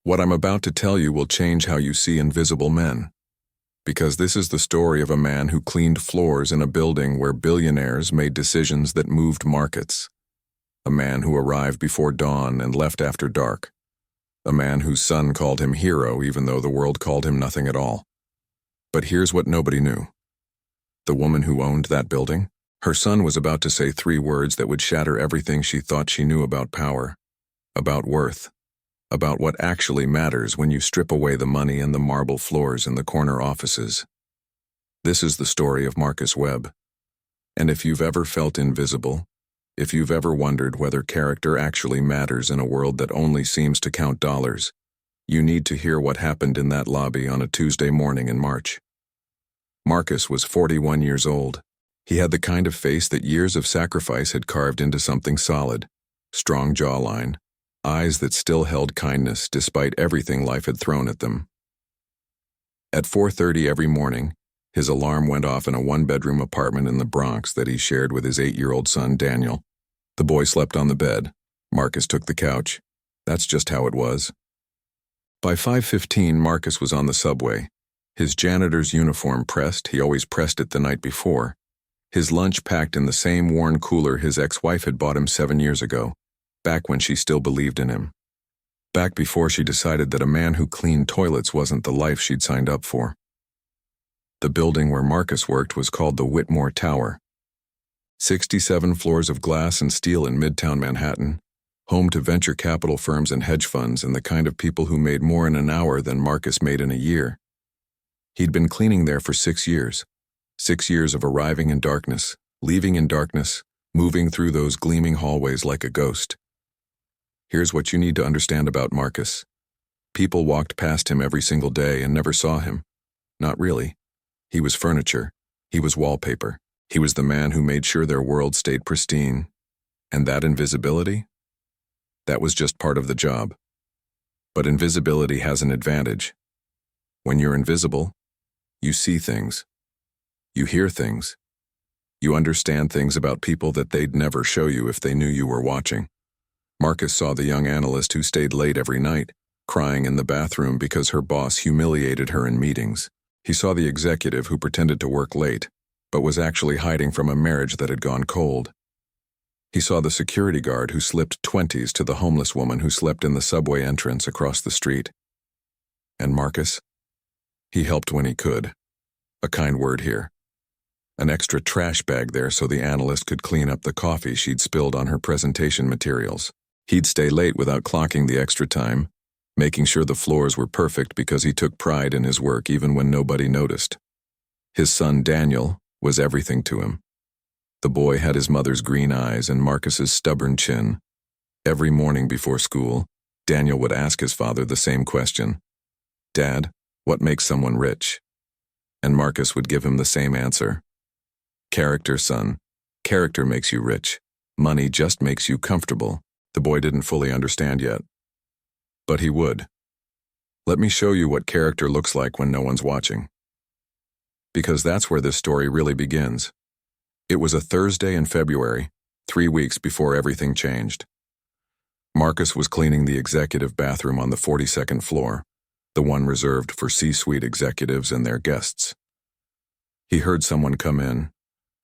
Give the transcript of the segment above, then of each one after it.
What I'm about to tell you will change how you see invisible men. Because this is the story of a man who cleaned floors in a building where billionaires made decisions that moved markets. A man who arrived before dawn and left after dark. A man whose son called him hero even though the world called him nothing at all. But here's what nobody knew. The woman who owned that building, her son was about to say 3 words that would shatter everything she thought she knew about power, about worth, about what actually matters when you strip away the money and the marble floors in the corner offices. This is the story of Marcus Webb. And if you've ever felt invisible, if you've ever wondered whether character actually matters in a world that only seems to count dollars, you need to hear what happened in that lobby on a Tuesday morning in March. Marcus was 41 years old. He had the kind of face that years of sacrifice had carved into something solid, strong jawline, eyes that still held kindness despite everything life had thrown at them. At 4:30 every morning, his alarm went off in a 1-bedroom apartment in the Bronx that he shared with his 8-year-old son, Daniel. The boy slept on the bed. Marcus took the couch. That's just how it was. By 5:15, Marcus was on the subway. His janitor's uniform pressed. He always pressed it the night before. His lunch packed in the same worn cooler his ex-wife had bought him 7 years ago, back when she still believed in him. Back before she decided that a man who cleaned toilets wasn't the life she'd signed up for. The building where Marcus worked was called the Whitmore Tower. 67 floors of glass and steel in Midtown Manhattan, home to venture capital firms and hedge funds and the kind of people who made more in an hour than Marcus made in a year. He'd been cleaning there for 6 years. 6 years of arriving in darkness, leaving in darkness, moving through those gleaming hallways like a ghost. Here's what you need to understand about Marcus. People walked past him every single day and never saw him. Not really. He was furniture. He was wallpaper. He was the man who made sure their world stayed pristine. And that invisibility? That was just part of the job. But invisibility has an advantage. When you're invisible, you see things. You hear things. You understand things about people that they'd never show you if they knew you were watching. Marcus saw the young analyst who stayed late every night, crying in the bathroom because her boss humiliated her in meetings. He saw the executive who pretended to work late, but was actually hiding from a marriage that had gone cold. He saw the security guard who slipped 20s to the homeless woman who slept in the subway entrance across the street. And Marcus? He helped when he could. A kind word here. An extra trash bag there so the analyst could clean up the coffee she'd spilled on her presentation materials. He'd stay late without clocking the extra time, making sure the floors were perfect because he took pride in his work even when nobody noticed. His son, Daniel, was everything to him. The boy had his mother's green eyes and Marcus's stubborn chin. Every morning before school, Daniel would ask his father the same question. "Dad, what makes someone rich?" And Marcus would give him the same answer. "Character, son. Character makes you rich. Money just makes you comfortable." The boy didn't fully understand yet. But he would. Let me show you what character looks like when no one's watching. Because that's where this story really begins. It was a Thursday in February, 3 weeks before everything changed. Marcus was cleaning the executive bathroom on the 42nd floor, the one reserved for C-suite executives and their guests. He heard someone come in,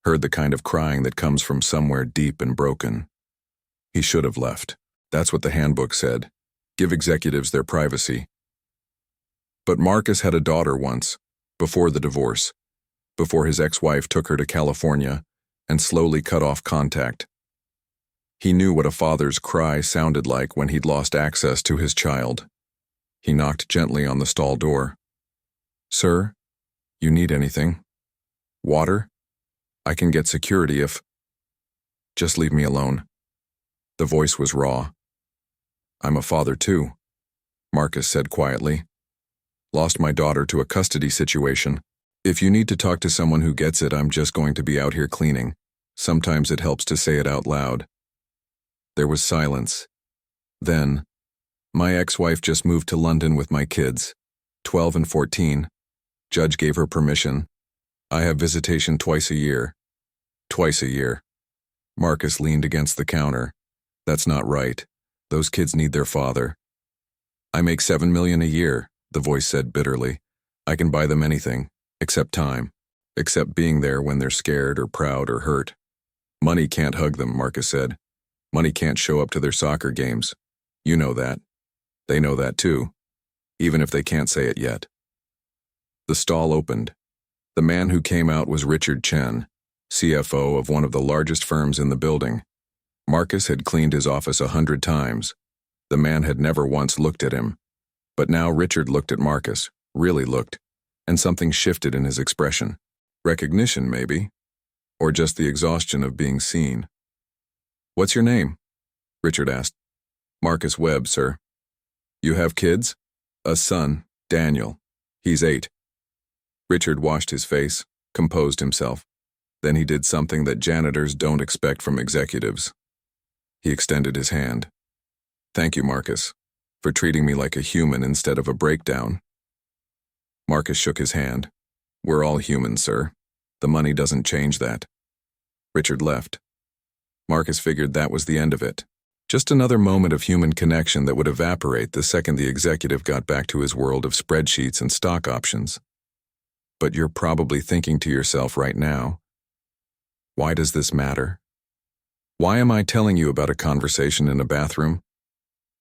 heard the kind of crying that comes from somewhere deep and broken. He should have left. That's what the handbook said. Give executives their privacy. But Marcus had a daughter once, before the divorce, before his ex-wife took her to California and slowly cut off contact. He knew what a father's cry sounded like when he'd lost access to his child. He knocked gently on the stall door. "Sir, you need anything? Water? I can get security if—" "Just leave me alone." The voice was raw. "I'm a father too," Marcus said quietly. "Lost my daughter to a custody situation. If you need to talk to someone who gets it, I'm just going to be out here cleaning. Sometimes it helps to say it out loud." There was silence. Then, "My ex-wife just moved to London with my kids, 12 and 14. Judge gave her permission. I have visitation twice a year." Twice a year. Marcus leaned against the counter. "That's not right. Those kids need their father." I make $7 million a year, the voice said bitterly. I can buy them anything, except time, except being there when they're scared or proud or hurt. Money can't hug them, Marcus said. Money can't show up to their soccer games. You know that. They know that too, even if they can't say it yet. The stall opened. The man who came out was Richard Chen, CFO of one of the largest firms in the building. Marcus had cleaned his office 100 times. The man had never once looked at him. But now Richard looked at Marcus, really looked, and something shifted in his expression. Recognition, maybe, or just the exhaustion of being seen. What's your name? Richard asked. Marcus Webb, sir. You have kids? A son, Daniel. He's 8. Richard washed his face, composed himself. Then he did something that janitors don't expect from executives. He extended his hand. Thank you, Marcus, for treating me like a human instead of a breakdown. Marcus shook his hand. We're all human, sir. The money doesn't change that. Richard left. Marcus figured that was the end of it. Just another moment of human connection that would evaporate the second the executive got back to his world of spreadsheets and stock options. But you're probably thinking to yourself right now, why does this matter? Why am I telling you about a conversation in a bathroom?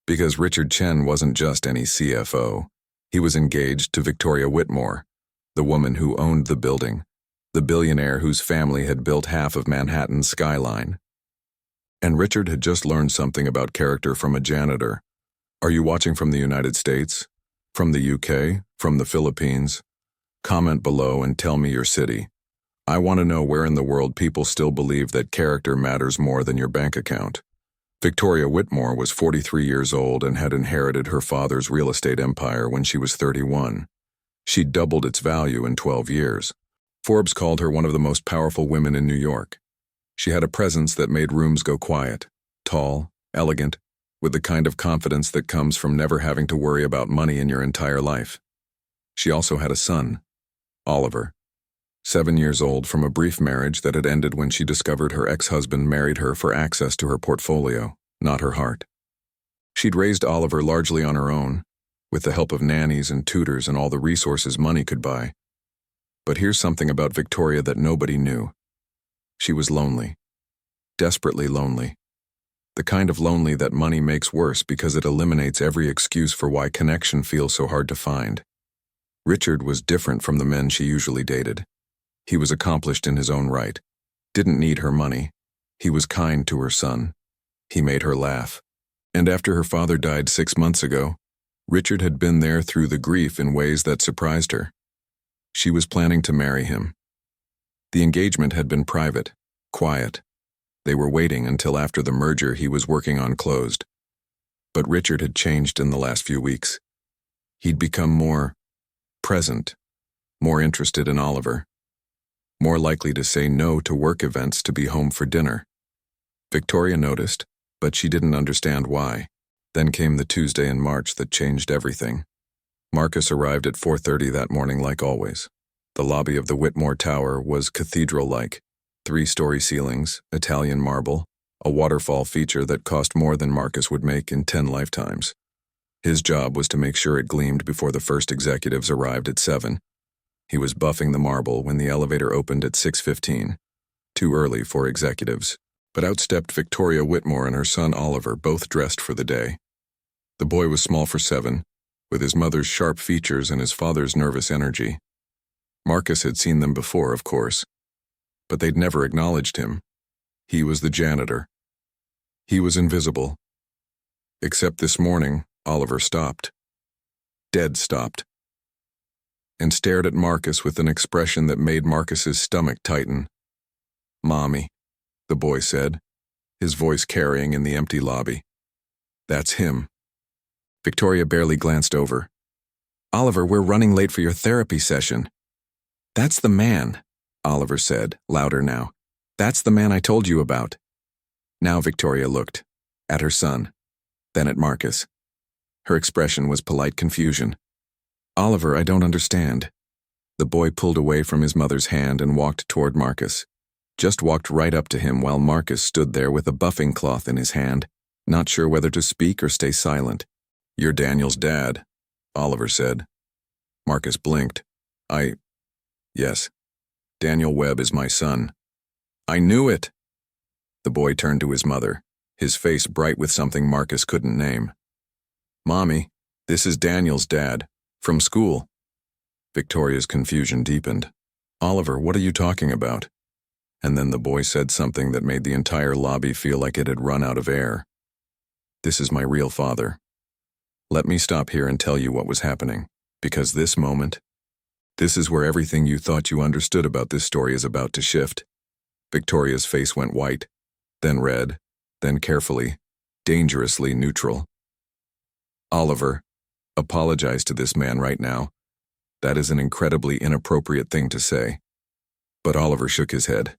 Because Richard Chen wasn't just any CFO. He was engaged to Victoria Whitmore, the woman who owned the building, the billionaire whose family had built half of Manhattan's skyline. And Richard had just learned something about character from a janitor. Are you watching from the United States? From the UK? From the Philippines? Comment below and tell me your city. I want to know where in the world people still believe that character matters more than your bank account. Victoria Whitmore was 43 years old and had inherited her father's real estate empire when she was 31. She'd doubled its value in 12 years. Forbes called her one of the most powerful women in New York. She had a presence that made rooms go quiet, tall, elegant, with the kind of confidence that comes from never having to worry about money in your entire life. She also had a son, Oliver, 7 years old from a brief marriage that had ended when she discovered her ex-husband married her for access to her portfolio, not her heart. She'd raised Oliver largely on her own, with the help of nannies and tutors and all the resources money could buy. But here's something about Victoria that nobody knew. She was lonely. Desperately lonely. The kind of lonely that money makes worse because it eliminates every excuse for why connection feels so hard to find. Richard was different from the men she usually dated. He was accomplished in his own right. Didn't need her money. He was kind to her son. He made her laugh. And after her father died 6 months ago, Richard had been there through the grief in ways that surprised her. She was planning to marry him. The engagement had been private, quiet. They were waiting until after the merger he was working on closed. But Richard had changed in the last few weeks. He'd become more present, more interested in Oliver, more likely to say no to work events to be home for dinner. Victoria noticed, but she didn't understand why. Then came the Tuesday in March that changed everything. Marcus arrived at 4:30 that morning like always. The lobby of the Whitmore Tower was cathedral-like. 3-story ceilings, Italian marble, a waterfall feature that cost more than Marcus would make in 10 lifetimes. His job was to make sure it gleamed before the first executives arrived at 7. He was buffing the marble when the elevator opened at 6:15. Too early for executives. But out stepped Victoria Whitmore and her son Oliver, both dressed for the day. The boy was small for 7, with his mother's sharp features and his father's nervous energy. Marcus had seen them before, of course, but they'd never acknowledged him. He was the janitor. He was invisible. Except this morning, Oliver stopped. Dead stopped. And stared at Marcus with an expression that made Marcus's stomach tighten. "Mommy," the boy said, his voice carrying in the empty lobby. "That's him." Victoria barely glanced over. "Oliver, we're running late for your therapy session." "That's the man," Oliver said, louder now. "That's the man I told you about." Now Victoria looked, at her son, then at Marcus. Her expression was polite confusion. "Oliver, I don't understand." The boy pulled away from his mother's hand and walked toward Marcus. Just walked right up to him while Marcus stood there with a buffing cloth in his hand, not sure whether to speak or stay silent. You're Daniel's dad, Oliver said. Marcus blinked. Yes, Daniel Webb is my son. I knew it! The boy turned to his mother, his face bright with something Marcus couldn't name. Mommy, this is Daniel's dad, from school. Victoria's confusion deepened. Oliver, what are you talking about? And then the boy said something that made the entire lobby feel like it had run out of air. This is my real father. Let me stop here and tell you what was happening, because this is where everything you thought you understood about this story is about to shift. Victoria's face went white, then red, then carefully, dangerously neutral. Oliver, apologize to this man right now. That is an incredibly inappropriate thing to say. But Oliver shook his head.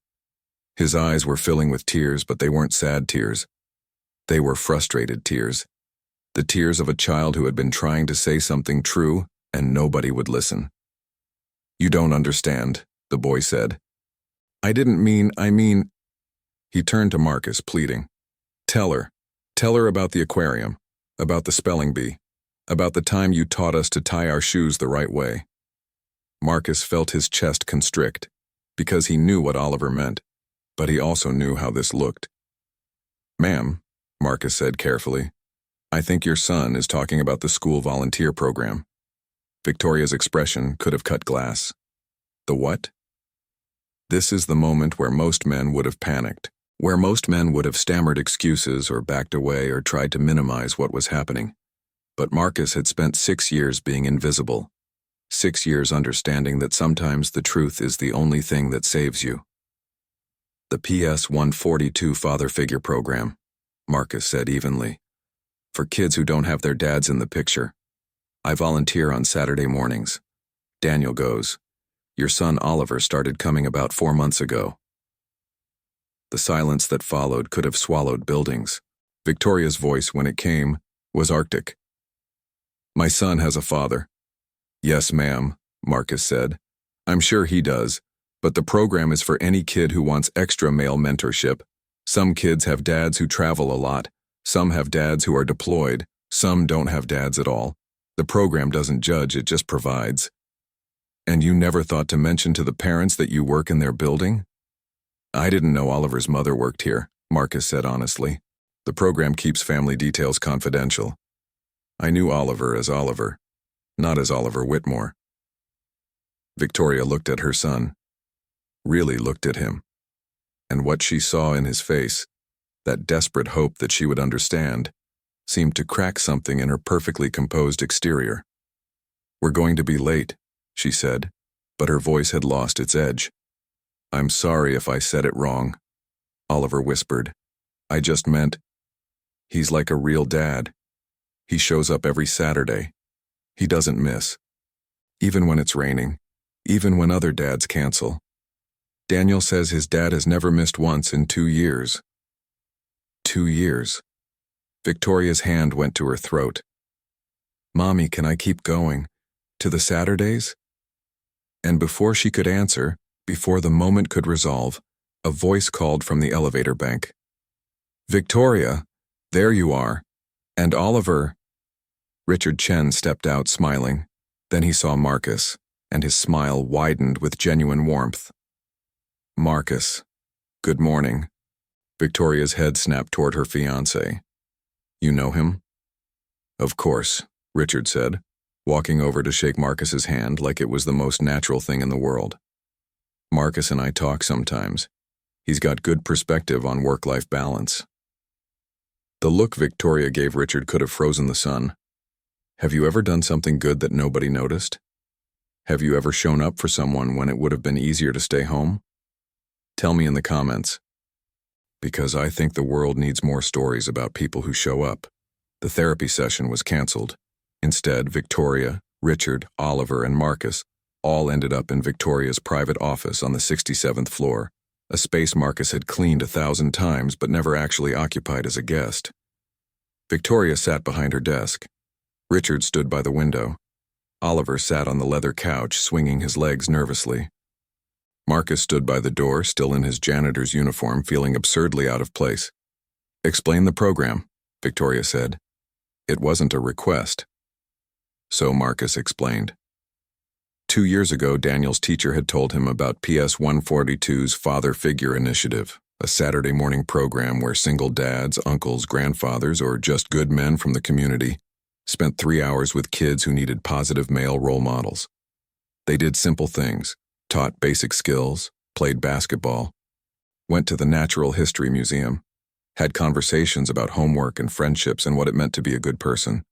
His eyes were filling with tears, but they weren't sad tears. They were frustrated tears. The tears of a child who had been trying to say something true and nobody would listen. You don't understand, the boy said. I mean. He turned to Marcus, pleading. Tell her about the aquarium, about the spelling bee, about the time you taught us to tie our shoes the right way. Marcus felt his chest constrict, because he knew what Oliver meant, but he also knew how this looked. Ma'am, Marcus said carefully, I think your son is talking about the school volunteer program. Victoria's expression could have cut glass. The what? This is the moment where most men would have panicked, where most men would have stammered excuses or backed away or tried to minimize what was happening. But Marcus had spent 6 years being invisible, 6 years understanding that sometimes the truth is the only thing that saves you. The PS 142 Father Figure Program, Marcus said evenly. For kids who don't have their dads in the picture. I volunteer on Saturday mornings. Daniel goes. Your son Oliver started coming about 4 months ago. The silence that followed could have swallowed buildings. Victoria's voice, when it came, was arctic. My son has a father. Yes, ma'am, Marcus said. I'm sure he does, but the program is for any kid who wants extra male mentorship. Some kids have dads who travel a lot. Some have dads who are deployed. Some don't have dads at all. The program doesn't judge, it just provides. And you never thought to mention to the parents that you work in their building? I didn't know Oliver's mother worked here, Marcus said honestly. The program keeps family details confidential. I knew Oliver as Oliver, not as Oliver Whitmore. Victoria looked at her son, really looked at him. And what she saw in his face, that desperate hope that she would understand, seemed to crack something in her perfectly composed exterior. We're going to be late, she said, but her voice had lost its edge. I'm sorry if I said it wrong, Oliver whispered. I just meant, he's like a real dad. He shows up every Saturday. He doesn't miss. Even when it's raining, even when other dads cancel. Daniel says his dad has never missed once in 2 years. 2 years. Victoria's hand went to her throat. Mommy, can I keep going? To the Saturdays? And before she could answer, before the moment could resolve, a voice called from the elevator bank. Victoria, there you are. And Oliver. Richard Chen stepped out smiling. Then he saw Marcus, and his smile widened with genuine warmth. Marcus, good morning. Victoria's head snapped toward her fiancé. You know him? Of course, Richard said, walking over to shake Marcus's hand like it was the most natural thing in the world. Marcus and I talk sometimes. He's got good perspective on work-life balance. The look Victoria gave Richard could have frozen the sun. Have you ever done something good that nobody noticed? Have you ever shown up for someone when it would have been easier to stay home? Tell me in the comments. Because I think the world needs more stories about people who show up. The therapy session was canceled. Instead, Victoria, Richard, Oliver, and Marcus all ended up in Victoria's private office on the 67th floor, a space Marcus had cleaned 1,000 times but never actually occupied as a guest. Victoria sat behind her desk. Richard stood by the window. Oliver sat on the leather couch, swinging his legs nervously. Marcus stood by the door, still in his janitor's uniform, feeling absurdly out of place. Explain the program, Victoria said. It wasn't a request. So Marcus explained. 2 years ago, Daniel's teacher had told him about PS 142's Father Figure Initiative, a Saturday morning program where single dads, uncles, grandfathers, or just good men from the community spent 3 hours with kids who needed positive male role models. They did simple things, taught basic skills, played basketball, went to the Natural History Museum, had conversations about homework and friendships and what it meant to be a good person.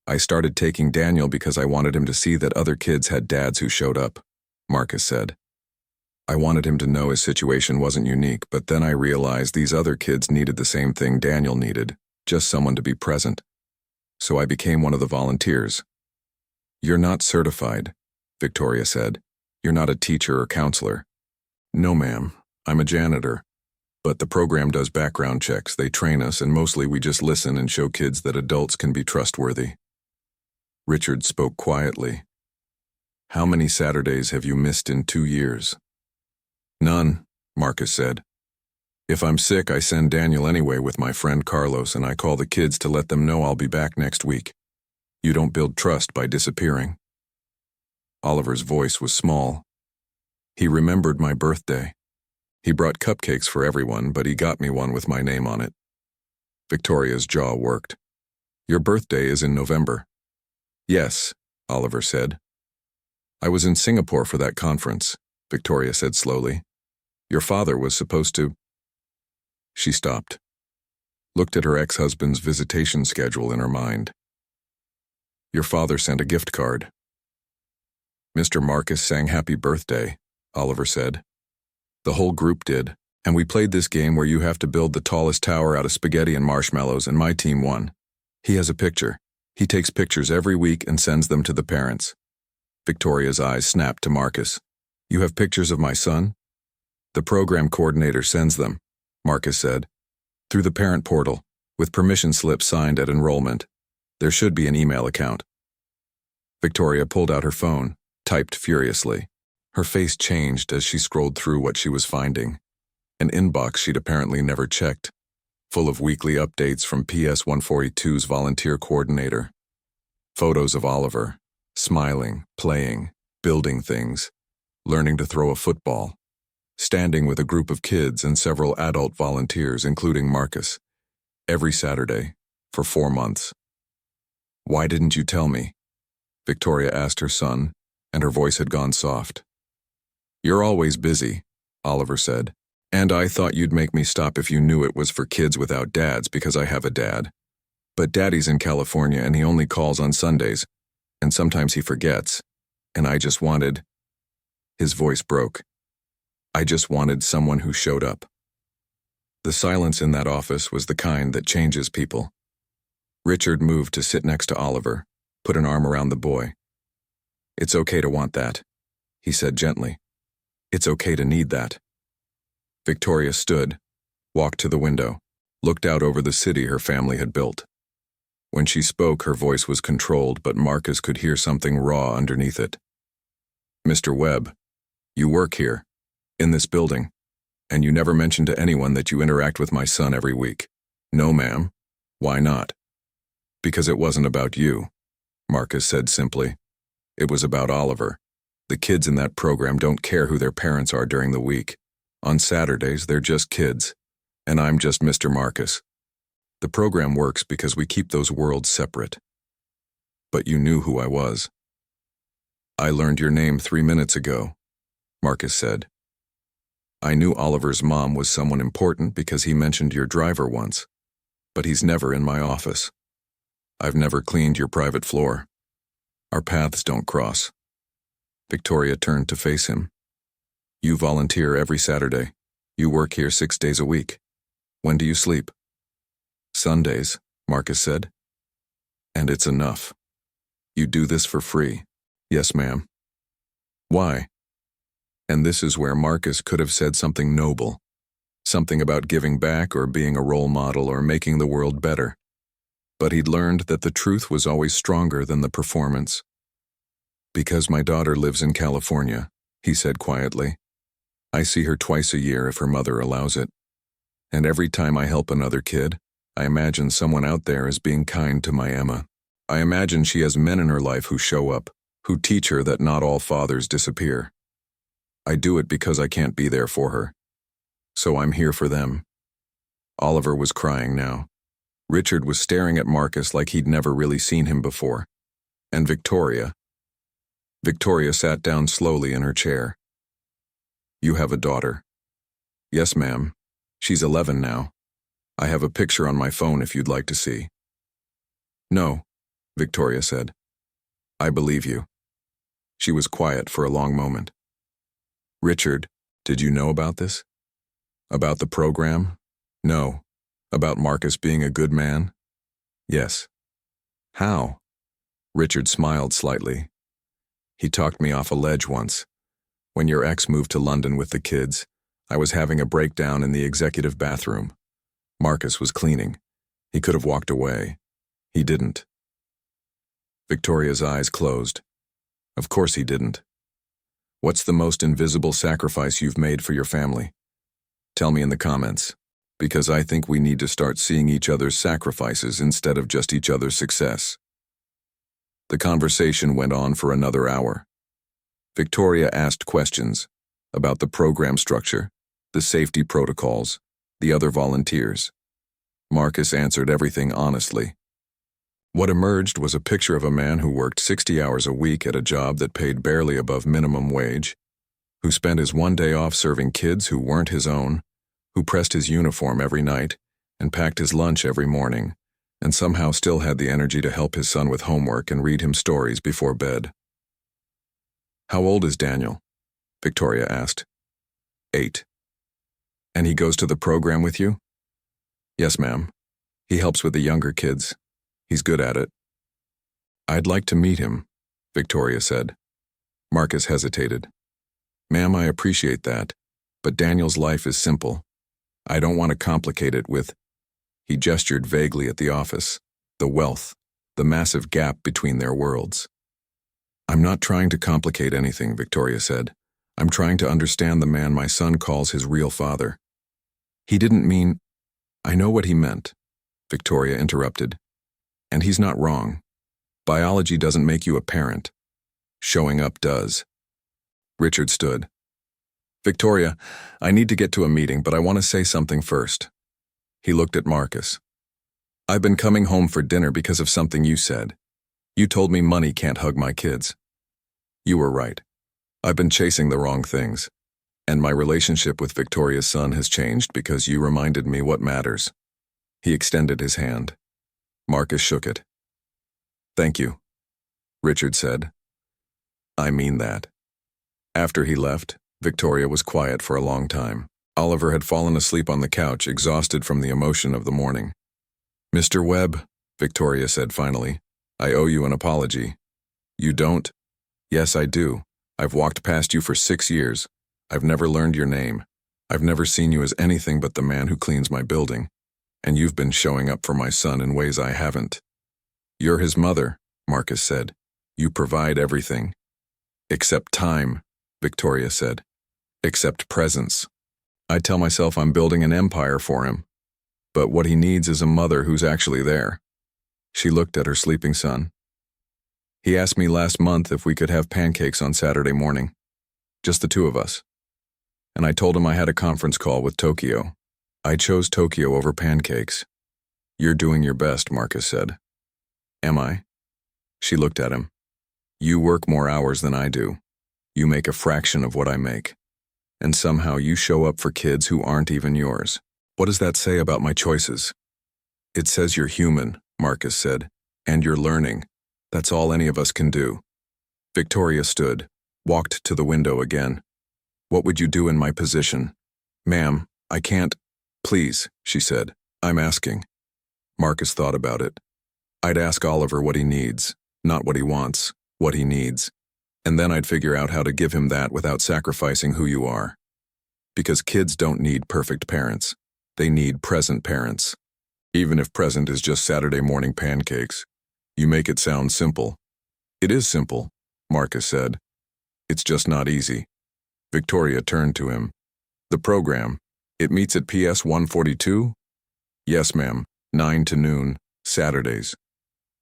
I started taking Daniel because I wanted him to see that other kids had dads who showed up, Marcus said. I wanted him to know his situation wasn't unique, but then I realized these other kids needed the same thing Daniel needed, just someone to be present. So I became one of the volunteers. You're not certified, Victoria said. You're not a teacher or counselor. No, ma'am. I'm a janitor. But the program does background checks, they train us, and mostly we just listen and show kids that adults can be trustworthy. Richard spoke quietly. How many Saturdays have you missed in 2 years? None, Marcus said. If I'm sick, I send Daniel anyway with my friend Carlos, and I call the kids to let them know I'll be back next week. You don't build trust by disappearing. Oliver's voice was small. He remembered my birthday. He brought cupcakes for everyone, but he got me one with my name on it. Victoria's jaw worked. Your birthday is in November. Yes, Oliver said. I was in Singapore for that conference, Victoria said slowly. Your father was supposed to... She stopped, looked at her ex-husband's visitation schedule in her mind. Your father sent a gift card. Mr. Marcus sang happy birthday, Oliver said. The whole group did, and we played this game where you have to build the tallest tower out of spaghetti and marshmallows, and my team won. He has a picture. He takes pictures every week and sends them to the parents. Victoria's eyes snapped to Marcus. You have pictures of my son? The program coordinator sends them, Marcus said. Through the parent portal, with permission slips signed at enrollment. There should be an email account. Victoria pulled out her phone, typed furiously. Her face changed as she scrolled through what she was finding. An inbox she'd apparently never checked, full of weekly updates from PS 142's volunteer coordinator. Photos of Oliver, smiling, playing, building things, learning to throw a football, standing with a group of kids and several adult volunteers, including Marcus, every Saturday, for 4 months. Why didn't you tell me? Victoria asked her son, and her voice had gone soft. You're always busy, Oliver said, and I thought you'd make me stop if you knew it was for kids without dads because I have a dad. But Daddy's in California and he only calls on Sundays, and sometimes he forgets, and I just wanted... His voice broke. I just wanted someone who showed up. The silence in that office was the kind that changes people. Richard moved to sit next to Oliver, put an arm around the boy. It's okay to want that, he said gently. It's okay to need that. Victoria stood, walked to the window, looked out over the city her family had built. When she spoke, her voice was controlled, but Marcus could hear something raw underneath it. Mr. Webb, you work here, in this building, and you never mention to anyone that you interact with my son every week. No, ma'am. Why not? Because it wasn't about you, Marcus said simply. It was about Oliver. The kids in that program don't care who their parents are during the week. On Saturdays, they're just kids, and I'm just Mr. Marcus. The program works because we keep those worlds separate. But you knew who I was. I learned your name 3 minutes ago, Marcus said. I knew Oliver's mom was someone important because he mentioned your driver once, but he's never in my office. I've never cleaned your private floor. Our paths don't cross. Victoria turned to face him. You volunteer every Saturday. You work here 6 days a week. When do you sleep? Sundays, Marcus said. And it's enough. You do this for free. Yes, ma'am. Why? And this is where Marcus could have said something noble, something about giving back or being a role model or making the world better. But he'd learned that the truth was always stronger than the performance. Because my daughter lives in California, he said quietly. I see her twice a year if her mother allows it. And every time I help another kid, I imagine someone out there is being kind to my Emma. I imagine she has men in her life who show up, who teach her that not all fathers disappear. I do it because I can't be there for her. So I'm here for them." Oliver was crying now. Richard was staring at Marcus like he'd never really seen him before. And Victoria sat down slowly in her chair. "You have a daughter." "Yes, ma'am. She's 11 now. I have a picture on my phone if you'd like to see." "No," Victoria said. "I believe you." She was quiet for a long moment. "Richard, did you know about this? About the program?" "No." "About Marcus being a good man?" "Yes." "How?" Richard smiled slightly. "He talked me off a ledge once. When your ex moved to London with the kids, I was having a breakdown in the executive bathroom. Marcus was cleaning. He could have walked away. He didn't." Victoria's eyes closed. "Of course he didn't. What's the most invisible sacrifice you've made for your family? Tell me in the comments, because I think we need to start seeing each other's sacrifices instead of just each other's success." The conversation went on for another hour. Victoria asked questions about the program structure, the safety protocols, the other volunteers. Marcus answered everything honestly. What emerged was a picture of a man who worked 60 hours a week at a job that paid barely above minimum wage, who spent his one day off serving kids who weren't his own, who pressed his uniform every night and packed his lunch every morning, and somehow still had the energy to help his son with homework and read him stories before bed. "How old is Daniel?" Victoria asked. 8. "And he goes to the program with you?" "Yes, ma'am. He helps with the younger kids. He's good at it." "I'd like to meet him," Victoria said. Marcus hesitated. "Ma'am, I appreciate that, but Daniel's life is simple. I don't want to complicate it with—" He gestured vaguely at the office, the wealth, the massive gap between their worlds. "I'm not trying to complicate anything," Victoria said. "I'm trying to understand the man my son calls his real father." "He didn't mean—" "I know what he meant," Victoria interrupted. "And he's not wrong. Biology doesn't make you a parent. Showing up does." Richard stood. "Victoria, I need to get to a meeting, but I want to say something first." He looked at Marcus. "I've been coming home for dinner because of something you said. You told me money can't hug my kids. You were right. I've been chasing the wrong things. And my relationship with Victoria's son has changed because you reminded me what matters." He extended his hand. Marcus shook it. "Thank you," Richard said. "I mean that." After he left, Victoria was quiet for a long time. Oliver had fallen asleep on the couch, exhausted from the emotion of the morning. "Mr. Webb," Victoria said finally, "I owe you an apology." "You don't?" "Yes, I do. I've walked past you for 6 years. I've never learned your name. I've never seen you as anything but the man who cleans my building. And you've been showing up for my son in ways I haven't." "You're his mother," Marcus said. "You provide everything." "Except time," Victoria said. "Except presence. I tell myself I'm building an empire for him. But what he needs is a mother who's actually there." She looked at her sleeping son. "He asked me last month if we could have pancakes on Saturday morning. Just the two of us. And I told him I had a conference call with Tokyo. I chose Tokyo over pancakes." "You're doing your best," Marcus said. "Am I?" She looked at him. "You work more hours than I do. You make a fraction of what I make. And somehow you show up for kids who aren't even yours. What does that say about my choices?" "It says you're human," Marcus said. "And you're learning. That's all any of us can do." Victoria stood, walked to the window again. "What would you do in my position?" "Ma'am, I can't—" "Please," she said. "I'm asking." Marcus thought about it. "I'd ask Oliver what he needs, not what he wants, what he needs. And then I'd figure out how to give him that without sacrificing who you are. Because kids don't need perfect parents. They need present parents. Even if present is just Saturday morning pancakes. You make it sound simple." "It is simple," Marcus said. "It's just not easy." Victoria turned to him. "The program, it meets at PS 142? "Yes, ma'am. 9 to noon, Saturdays.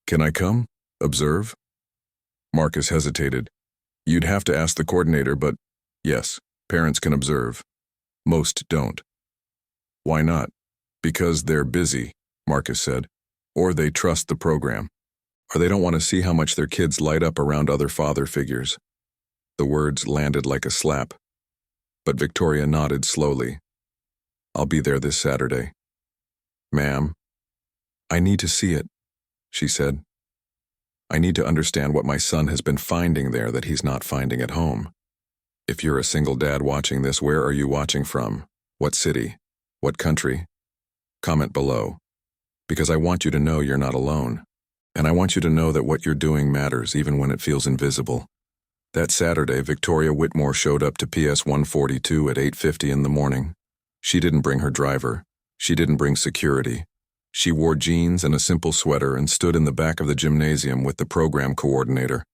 Can I come? Observe? Marcus hesitated. You'd have to ask the coordinator, but yes, parents can observe. Most don't. Why not? Because they're busy, Marcus said. Or they trust the program. Or they don't want to see how much their kids light up around other father figures. The words landed like a slap. But Victoria nodded slowly. I'll be there this Saturday. Ma'am, I need to see it, she said. I need to understand what my son has been finding there that he's not finding at home. If you're a single dad watching this, where are you watching from? What city? What country? Comment below. Because I want you to know you're not alone. And I want you to know that what you're doing matters even when it feels invisible. That Saturday, Victoria Whitmore showed up to PS 142 at 8:50 in the morning. She didn't bring her driver. She didn't bring security. She wore jeans and a simple sweater and stood in the back of the gymnasium with the program coordinator,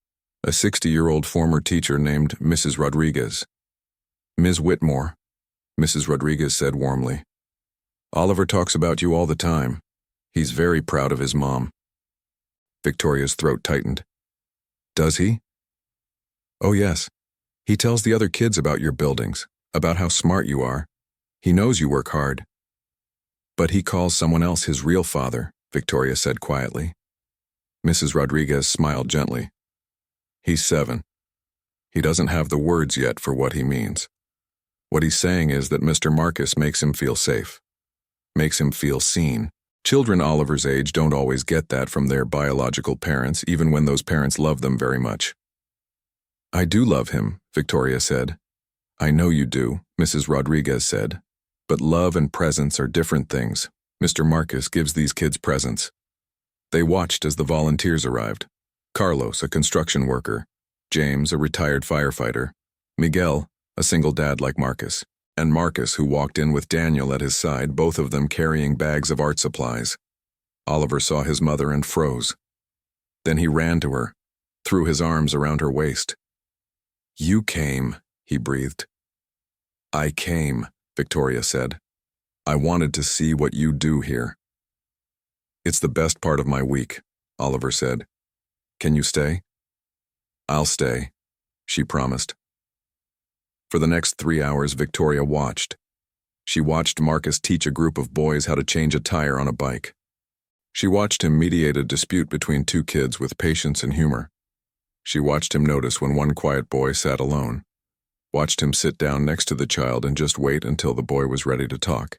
a 60-year-old former teacher named Mrs. Rodriguez. Ms. Whitmore, Mrs. Rodriguez said warmly. Oliver talks about you all the time. He's very proud of his mom. Victoria's throat tightened. Does he? Oh yes. He tells the other kids about your buildings, about how smart you are. He knows you work hard. But he calls someone else his real father, Victoria said quietly. Mrs. Rodriguez smiled gently. He's 7. He doesn't have the words yet for what he means. What he's saying is that Mr. Marcus makes him feel safe, makes him feel seen. Children Oliver's age don't always get that from their biological parents, even when those parents love them very much. I do love him, Victoria said. I know you do, Mrs. Rodriguez said. But love and presents are different things. Mr. Marcus gives these kids presents. They watched as the volunteers arrived. Carlos, a construction worker. James, a retired firefighter. Miguel, a single dad like Marcus. And Marcus, who walked in with Daniel at his side, both of them carrying bags of art supplies. Oliver saw his mother and froze. Then he ran to her, threw his arms around her waist. You came, he breathed. I came, Victoria said. I wanted to see what you do here. It's the best part of my week, Oliver said. Can you stay? I'll stay, she promised. For the next 3 hours, Victoria watched. She watched Marcus teach a group of boys how to change a tire on a bike. She watched him mediate a dispute between 2 kids with patience and humor. She watched him notice when one quiet boy sat alone. Watched him sit down next to the child and just wait until the boy was ready to talk.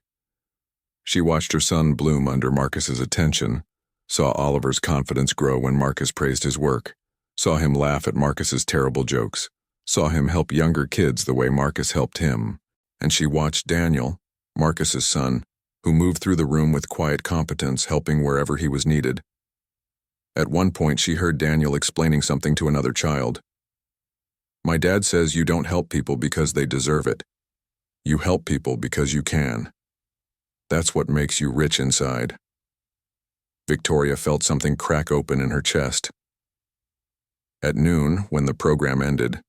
She watched her son bloom under Marcus's attention, saw Oliver's confidence grow when Marcus praised his work, saw him laugh at Marcus's terrible jokes, saw him help younger kids the way Marcus helped him, and she watched Daniel, Marcus's son, who moved through the room with quiet competence, helping wherever he was needed. At one point, she heard Daniel explaining something to another child. My dad says you don't help people because they deserve it. You help people because you can. That's what makes you rich inside. Victoria felt something crack open in her chest. At noon, when the program ended,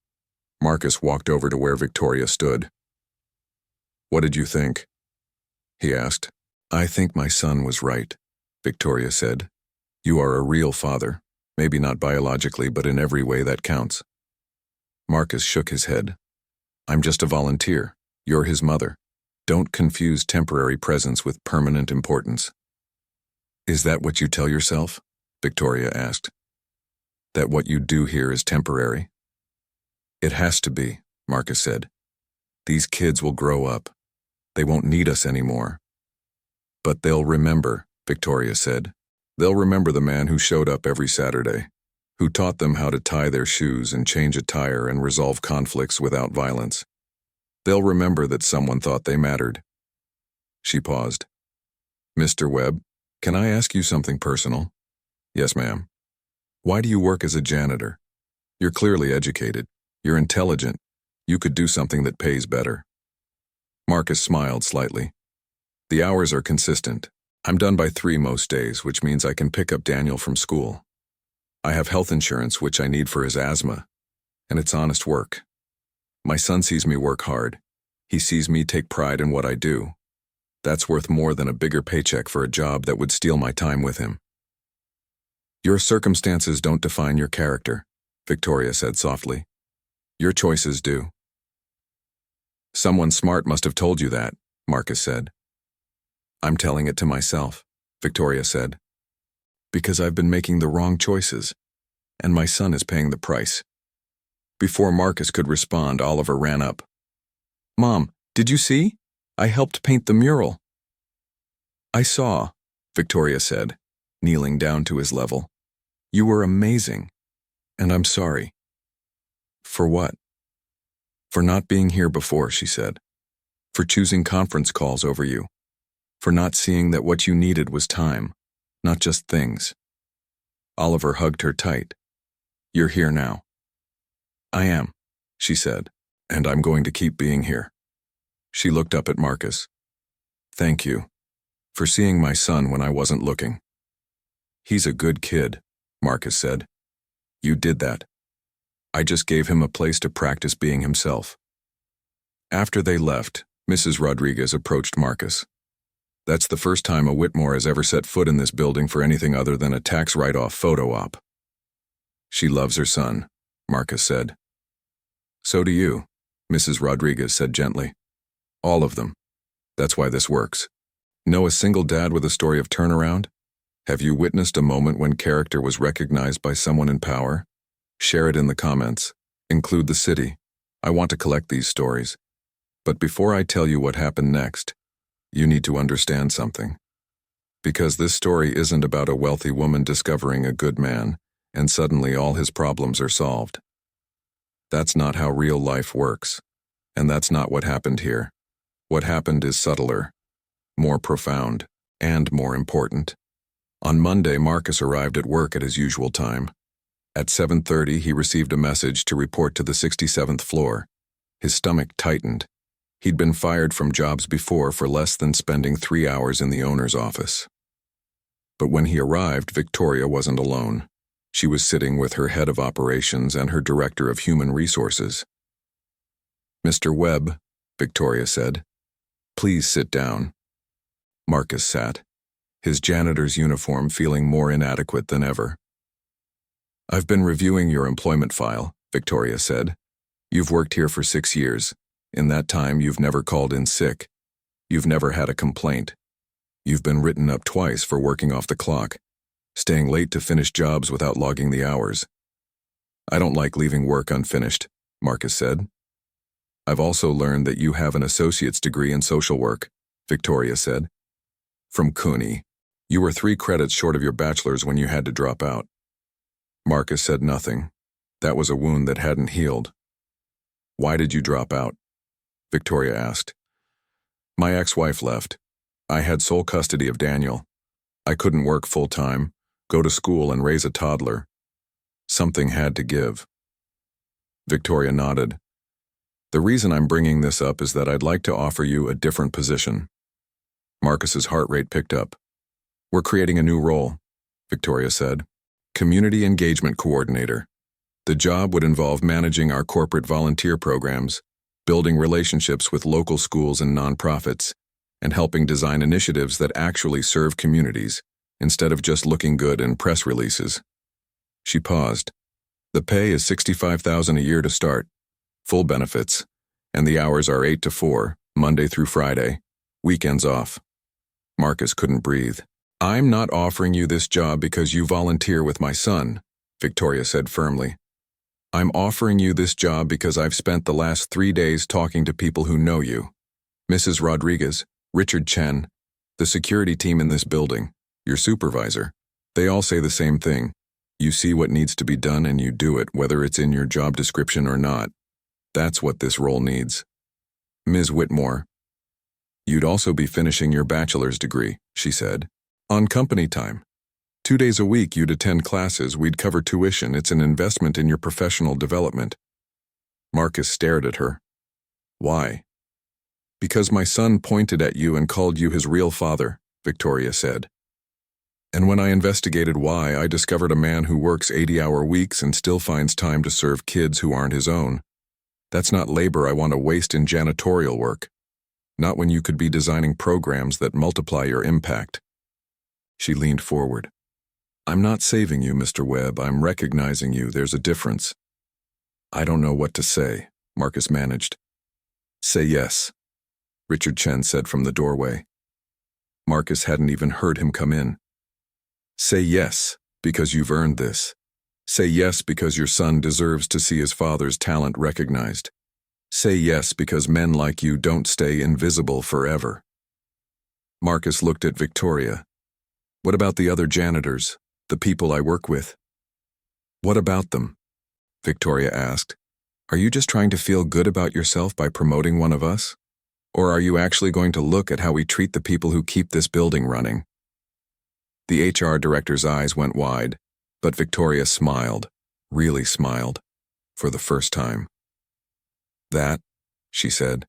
Marcus walked over to where Victoria stood. What did you think? He asked. I think my son was right, Victoria said. You are a real father, maybe not biologically, but in every way that counts. Marcus shook his head. I'm just a volunteer. You're his mother. Don't confuse temporary presence with permanent importance. Is that what you tell yourself? Victoria asked. That what you do here is temporary? It has to be, Marcus said. These kids will grow up. They won't need us anymore. But they'll remember, Victoria said. They'll remember the man who showed up every Saturday, who taught them how to tie their shoes and change a tire and resolve conflicts without violence. They'll remember that someone thought they mattered. She paused. Mr. Webb, can I ask you something personal? Yes, ma'am. Why do you work as a janitor? You're clearly educated. You're intelligent. You could do something that pays better. Marcus smiled slightly. The hours are consistent. I'm done by 3 most days, which means I can pick up Daniel from school. I have health insurance, which I need for his asthma, and it's honest work. My son sees me work hard. He sees me take pride in what I do. That's worth more than a bigger paycheck for a job that would steal my time with him. Your circumstances don't define your character, Victoria said softly. Your choices do. Someone smart must have told you that, Marcus said. I'm telling it to myself, Victoria said. Because I've been making the wrong choices, and my son is paying the price. Before Marcus could respond, Oliver ran up. Mom, did you see? I helped paint the mural. I saw, Victoria said, kneeling down to his level. You were amazing, and I'm sorry. For what? For not being here before, she said. For choosing conference calls over you. For not seeing that what you needed was time, not just things. Oliver hugged her tight. You're here now. I am, she said, and I'm going to keep being here. She looked up at Marcus. Thank you for seeing my son when I wasn't looking. He's a good kid, Marcus said. You did that. I just gave him a place to practice being himself. After they left, Mrs. Rodriguez approached Marcus. That's the first time a Whitmore has ever set foot in this building for anything other than a tax write-off photo op. She loves her son, Marcus said. So do you, Mrs. Rodriguez said gently. All of them. That's why this works. Know a single dad with a story of turnaround? Have you witnessed a moment when character was recognized by someone in power? Share it in the comments. Include the city. I want to collect these stories. But before I tell you what happened next, you need to understand something. Because this story isn't about a wealthy woman discovering a good man, and suddenly all his problems are solved. That's not how real life works. And that's not what happened here. What happened is subtler, more profound, and more important. On Monday, Marcus arrived at work at his usual time. At 7:30, he received a message to report to the 67th floor. His stomach tightened. He'd been fired from jobs before for less than spending 3 hours in the owner's office. But when he arrived, Victoria wasn't alone. She was sitting with her head of operations and her director of human resources. Mr. Webb, Victoria said, please sit down. Marcus sat, his janitor's uniform feeling more inadequate than ever. I've been reviewing your employment file, Victoria said. You've worked here for 6 years. In that time, you've never called in sick. You've never had a complaint. You've been written up twice for working off the clock, staying late to finish jobs without logging the hours. I don't like leaving work unfinished, Marcus said. I've also learned that you have an associate's degree in social work, Victoria said. From CUNY. You were 3 credits short of your bachelor's when you had to drop out. Marcus said nothing. That was a wound that hadn't healed. Why did you drop out? Victoria asked. My ex-wife left. I had sole custody of Daniel. I couldn't work full-time, go to school and raise a toddler. Something had to give. Victoria nodded. The reason I'm bringing this up is that I'd like to offer you a different position. Marcus's heart rate picked up. We're creating a new role, Victoria said. Community Engagement Coordinator. The job would involve managing our corporate volunteer programs, building relationships with local schools and nonprofits, and helping design initiatives that actually serve communities, instead of just looking good in press releases. She paused. The pay is $65,000 a year to start, full benefits, and the hours are 8 to 4, Monday through Friday, weekends off. Marcus couldn't breathe. I'm not offering you this job because you volunteer with my son, Victoria said firmly. I'm offering you this job because I've spent the last 3 days talking to people who know you. Mrs. Rodriguez, Richard Chen, the security team in this building, your supervisor. They all say the same thing. You see what needs to be done and you do it, whether it's in your job description or not. That's what this role needs. Ms. Whitmore. You'd also be finishing your bachelor's degree, she said. On company time. 2 days a week you'd attend classes, we'd cover tuition, it's an investment in your professional development. Marcus stared at her. Why? Because my son pointed at you and called you his real father, Victoria said. And when I investigated why, I discovered a man who works 80-hour weeks and still finds time to serve kids who aren't his own. That's not labor I want to waste in janitorial work. Not when you could be designing programs that multiply your impact. She leaned forward. I'm not saving you, Mr. Webb. I'm recognizing you. There's a difference. I don't know what to say, Marcus managed. Say yes, Richard Chen said from the doorway. Marcus hadn't even heard him come in. Say yes, because you've earned this. Say yes because your son deserves to see his father's talent recognized. Say yes because men like you don't stay invisible forever. Marcus looked at Victoria. What about the other janitors, the people I work with? What about them? Victoria asked. Are you just trying to feel good about yourself by promoting one of us? Or are you actually going to look at how we treat the people who keep this building running? The HR director's eyes went wide, but Victoria smiled, really smiled, for the first time. That, she said,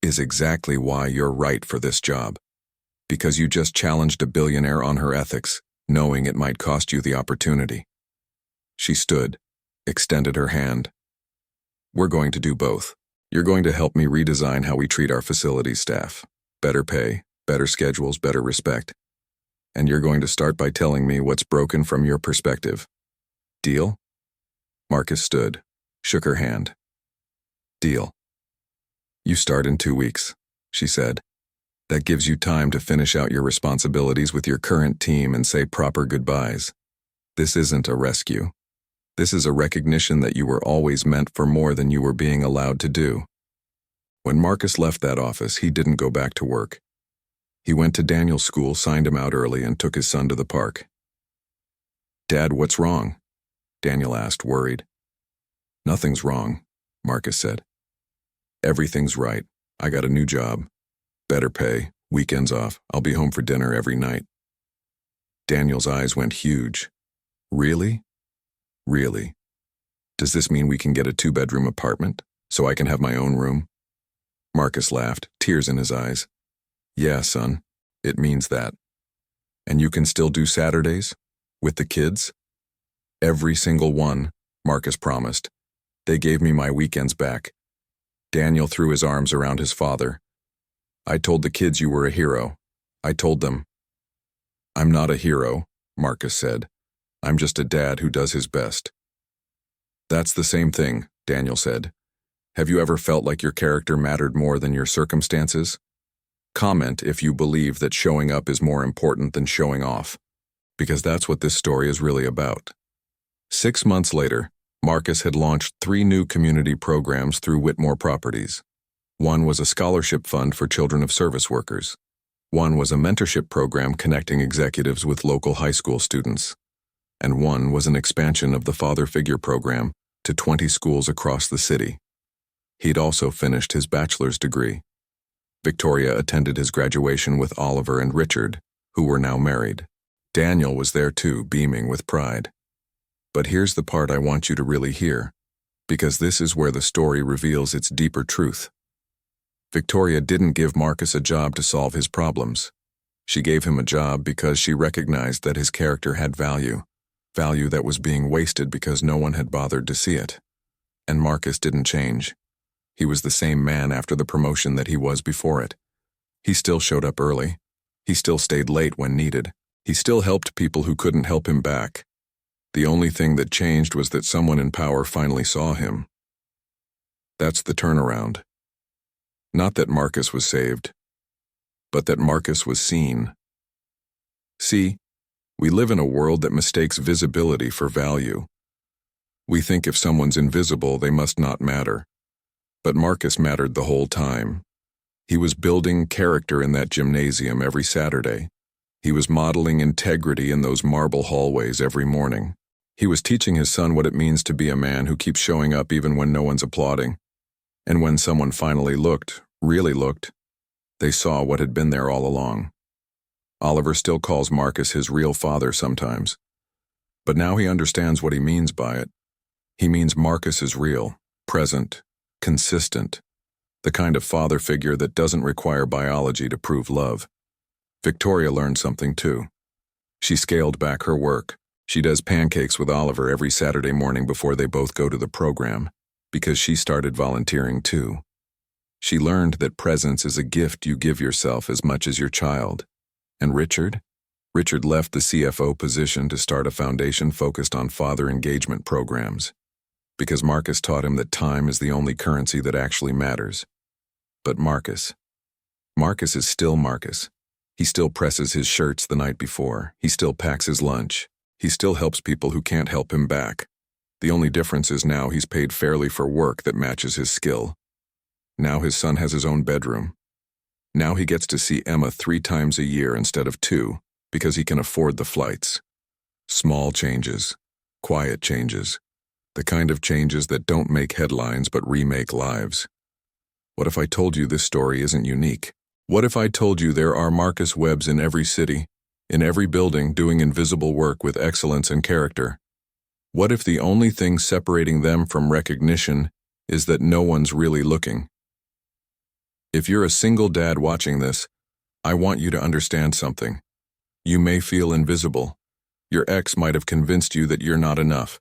is exactly why you're right for this job. Because you just challenged a billionaire on her ethics, knowing it might cost you the opportunity. She stood, extended her hand. We're going to do both. You're going to help me redesign how we treat our facilities staff. Better pay, better schedules, better respect. And you're going to start by telling me what's broken from your perspective. Deal? Marcus stood, shook her hand. Deal. You start in 2 weeks, she said. That gives you time to finish out your responsibilities with your current team and say proper goodbyes. This isn't a rescue. This is a recognition that you were always meant for more than you were being allowed to do. When Marcus left that office, he didn't go back to work. He went to Daniel's school, signed him out early, and took his son to the park. Dad, what's wrong? Daniel asked, worried. Nothing's wrong, Marcus said. Everything's right. I got a new job. Better pay, weekends off. I'll be home for dinner every night. Daniel's eyes went huge. Really? Really? Does this mean we can get a 2-bedroom apartment, so I can have my own room? Marcus laughed, tears in his eyes. Yeah, son, it means that. And you can still do Saturdays? With the kids? Every single one, Marcus promised. They gave me my weekends back. Daniel threw his arms around his father. I told the kids you were a hero. I told them. I'm not a hero, Marcus said. I'm just a dad who does his best. That's the same thing, Daniel said. Have you ever felt like your character mattered more than your circumstances? Comment if you believe that showing up is more important than showing off, because that's what this story is really about. 6 months later, Marcus had launched 3 new community programs through Whitmore Properties. One was a scholarship fund for children of service workers. One was a mentorship program connecting executives with local high school students. And one was an expansion of the Father Figure program to 20 schools across the city. He'd also finished his bachelor's degree. Victoria attended his graduation with Oliver and Richard, who were now married. Daniel was there too, beaming with pride. But here's the part I want you to really hear, because this is where the story reveals its deeper truth. Victoria didn't give Marcus a job to solve his problems. She gave him a job because she recognized that his character had value that was being wasted because no one had bothered to see it. And Marcus didn't change. He was the same man after the promotion that he was before it. He still showed up early. He still stayed late when needed. He still helped people who couldn't help him back. The only thing that changed was that someone in power finally saw him. That's the turnaround. Not that Marcus was saved, but that Marcus was seen. See, we live in a world that mistakes visibility for value. We think if someone's invisible, they must not matter. But Marcus mattered the whole time. He was building character in that gymnasium every Saturday. He was modeling integrity in those marble hallways every morning. He was teaching his son what it means to be a man who keeps showing up even when no one's applauding. And when someone finally looked, really looked, they saw what had been there all along. Oliver still calls Marcus his real father sometimes. But now he understands what he means by it. He means Marcus is real, present, consistent, the kind of father figure that doesn't require biology to prove love. Victoria learned something too. She scaled back her work. She does pancakes with Oliver every Saturday morning before they both go to the program, because she started volunteering too. She learned that presence is a gift you give yourself as much as your child. And Richard? Richard left the CFO position to start a foundation focused on father engagement programs, because Marcus taught him that time is the only currency that actually matters. But Marcus is still Marcus. He still presses his shirts the night before. He still packs his lunch. He still helps people who can't help him back. The only difference is now he's paid fairly for work that matches his skill. Now his son has his own bedroom. Now he gets to see Emma 3 times a year instead of 2, because he can afford the flights. Small changes, quiet changes, the kind of changes that don't make headlines but remake lives. What if I told you this story isn't unique? What if I told you there are Marcus Webbs in every city, in every building, doing invisible work with excellence and character? What if the only thing separating them from recognition is that no one's really looking? If you're a single dad watching this, I want you to understand something. You may feel invisible. Your ex might have convinced you that you're not enough.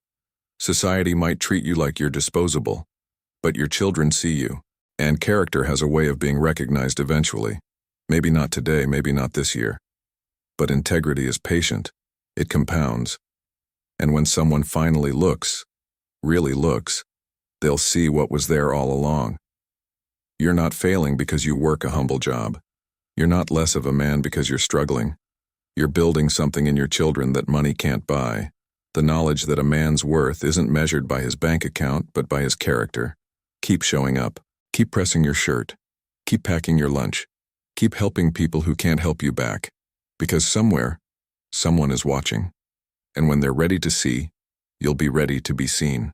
Society might treat you like you're disposable. But your children see you, and character has a way of being recognized eventually. Maybe not today, maybe not this year. But integrity is patient. It compounds. And when someone finally looks, really looks, they'll see what was there all along. You're not failing because you work a humble job. You're not less of a man because you're struggling. You're building something in your children that money can't buy. The knowledge that a man's worth isn't measured by his bank account, but by his character. Keep showing up. Keep pressing your shirt. Keep packing your lunch. Keep helping people who can't help you back. Because somewhere, someone is watching. And when they're ready to see, you'll be ready to be seen.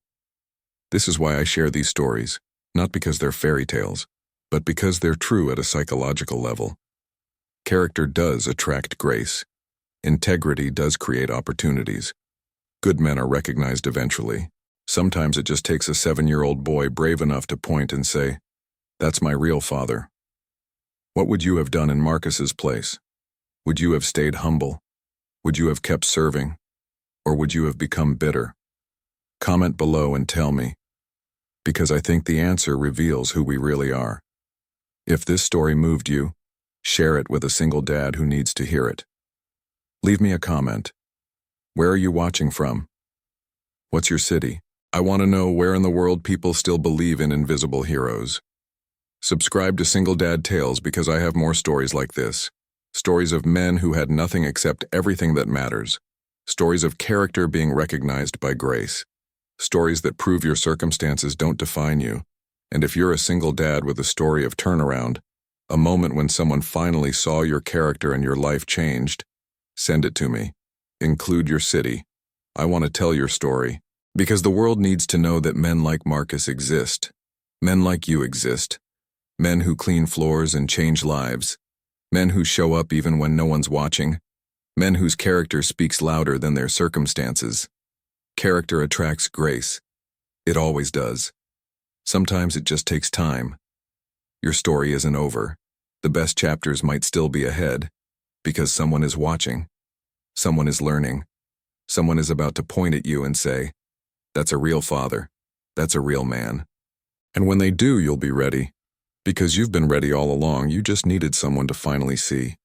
This is why I share these stories, not because they're fairy tales, but because they're true at a psychological level. Character does attract grace. Integrity does create opportunities. Good men are recognized eventually. Sometimes it just takes a 7-year-old boy brave enough to point and say, "That's my real father." What would you have done in Marcus's place? Would you have stayed humble? Would you have kept serving? Or would you have become bitter? Comment below and tell me, because I think the answer reveals who we really are. If this story moved you, share it with a single dad who needs to hear it. Leave me a comment. Where are you watching from? What's your city? I want to know where in the world people still believe in invisible heroes. Subscribe to Single Dad Tales because I have more stories like this. Stories of men who had nothing except everything that matters. Stories of character being recognized by grace. Stories that prove your circumstances don't define you. And if you're a single dad with a story of turnaround, a moment when someone finally saw your character and your life changed, send it to me. Include your city. I want to tell your story. Because the world needs to know that men like Marcus exist. Men like you exist. Men who clean floors and change lives. Men who show up even when no one's watching. Men whose character speaks louder than their circumstances. Character attracts grace. It always does. Sometimes it just takes time. Your story isn't over. The best chapters might still be ahead, because someone is watching. Someone is learning. Someone is about to point at you and say, "That's a real father. That's a real man." And when they do, you'll be ready. Because you've been ready all along, you just needed someone to finally see.